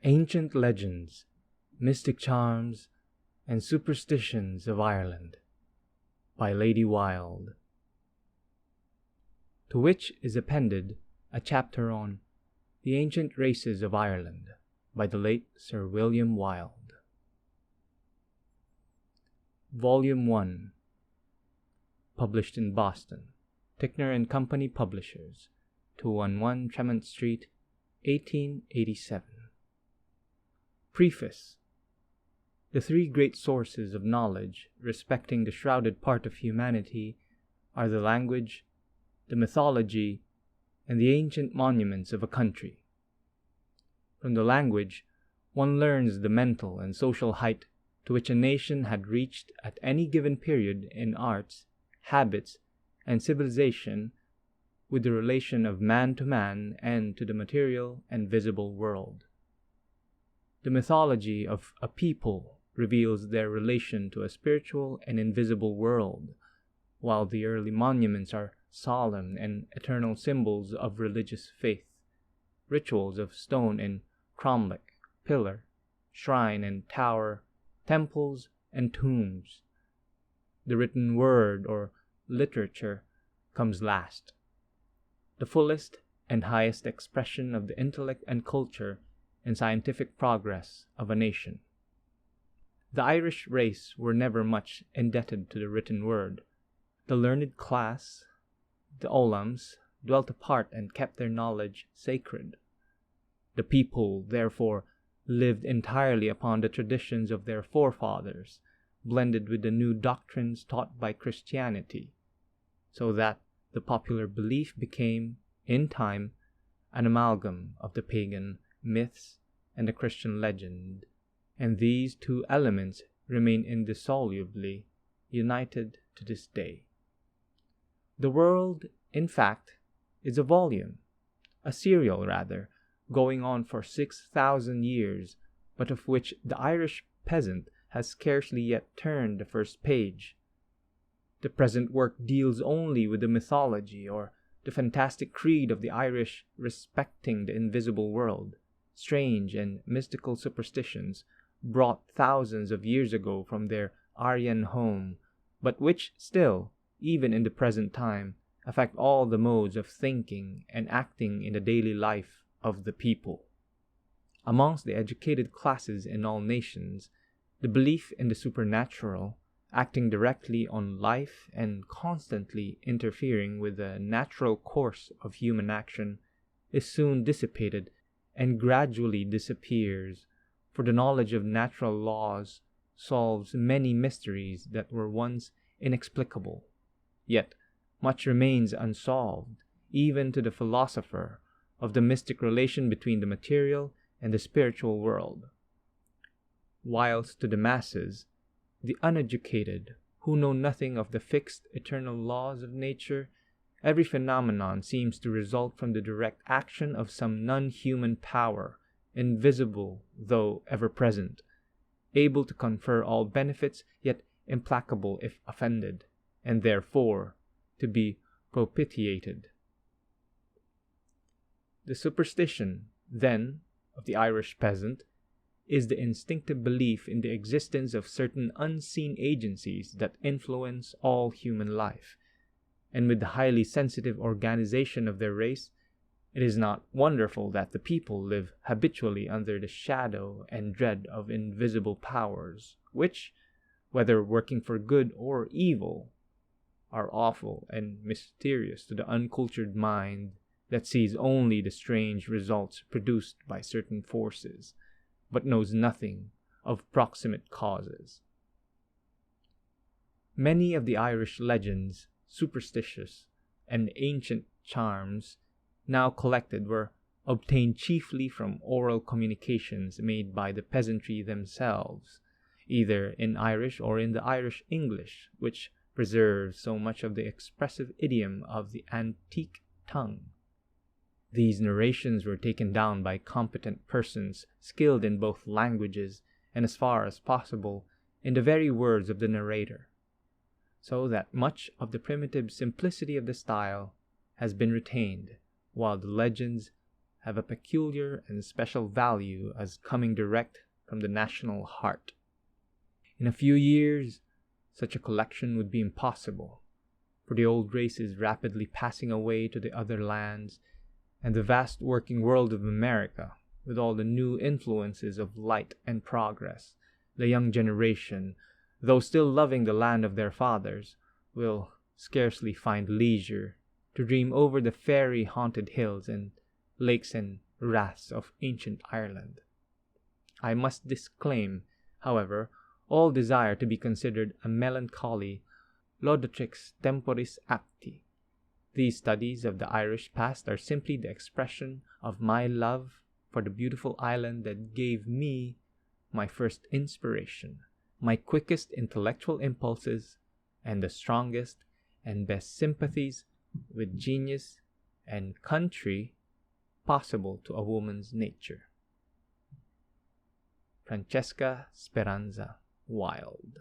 Ancient Legends, Mystic Charms, and Superstitions of Ireland by Lady Wilde, to which is appended a chapter on The Ancient Races of Ireland by the late Sir William Wilde. Volume 1, published in Boston, Ticknor and Company Publishers, 211 Tremont Street, 1887. Preface. The three great sources of knowledge respecting the shrouded part of humanity are the language, the mythology, and the ancient monuments of a country. From the language, one learns the mental and social height to which a nation had reached at any given period in arts, habits, and civilization, with the relation of man to man and to the material and visible world. The mythology of a people reveals their relation to a spiritual and invisible world, while the early monuments are solemn and eternal symbols of religious faith, rituals of stone and cromlech, pillar, shrine and tower, temples and tombs. The written word or literature comes last, the fullest and highest expression of the intellect and culture and scientific progress of a nation. The Irish race were never much indebted to the written word. The learned class, the Olams, dwelt apart and kept their knowledge sacred. The people, therefore, lived entirely upon the traditions of their forefathers, blended with the new doctrines taught by Christianity, so that the popular belief became, in time, an amalgam of the pagan myths and the Christian legend, and these two elements remain indissolubly united to this day. The world, in fact, is a volume, a serial rather, going on for 6,000 years, but of which the Irish peasant has scarcely yet turned the first page. The present work deals only with the mythology or the fantastic creed of the Irish respecting the invisible world, strange and mystical superstitions brought thousands of years ago from their Aryan home, but which still, even in the present time, affect all the modes of thinking and acting in the daily life of the people. Amongst the educated classes in all nations, the belief in the supernatural, acting directly on life and constantly interfering with the natural course of human action, is soon dissipated and gradually disappears, for the knowledge of natural laws solves many mysteries that were once inexplicable. Yet much remains unsolved, even to the philosopher, of the mystic relation between the material and the spiritual world. Whilst to the masses, the uneducated, who know nothing of the fixed eternal laws of nature, every phenomenon seems to result from the direct action of some non-human power, invisible though ever present, able to confer all benefits, yet implacable if offended, and therefore to be propitiated. The superstition, then, of the Irish peasant is the instinctive belief in the existence of certain unseen agencies that influence all human life, and with the highly sensitive organization of their race, it is not wonderful that the people live habitually under the shadow and dread of invisible powers, which, whether working for good or evil, are awful and mysterious to the uncultured mind that sees only the strange results produced by certain forces, but knows nothing of proximate causes. Many of the Irish legends, superstitious, and ancient charms now collected were obtained chiefly from oral communications made by the peasantry themselves, either in Irish or in the Irish English, which preserves so much of the expressive idiom of the antique tongue. These narrations were taken down by competent persons skilled in both languages and, as far as possible, in the very words of the narrator, so that much of the primitive simplicity of the style has been retained, while the legends have a peculiar and special value as coming direct from the national heart. In a few years, such a collection would be impossible, for the old race is rapidly passing away to the other lands, and the vast working world of America, with all the new influences of light and progress, the young generation, though still loving the land of their fathers, will scarcely find leisure to dream over the fairy-haunted hills and lakes and raths of ancient Ireland. I must disclaim, however, all desire to be considered a melancholy laudatrix temporis acti. These studies of the Irish past are simply the expression of my love for the beautiful island that gave me my first inspiration, my quickest intellectual impulses, and the strongest and best sympathies with genius and country possible to a woman's nature. Francesca Speranza Wilde.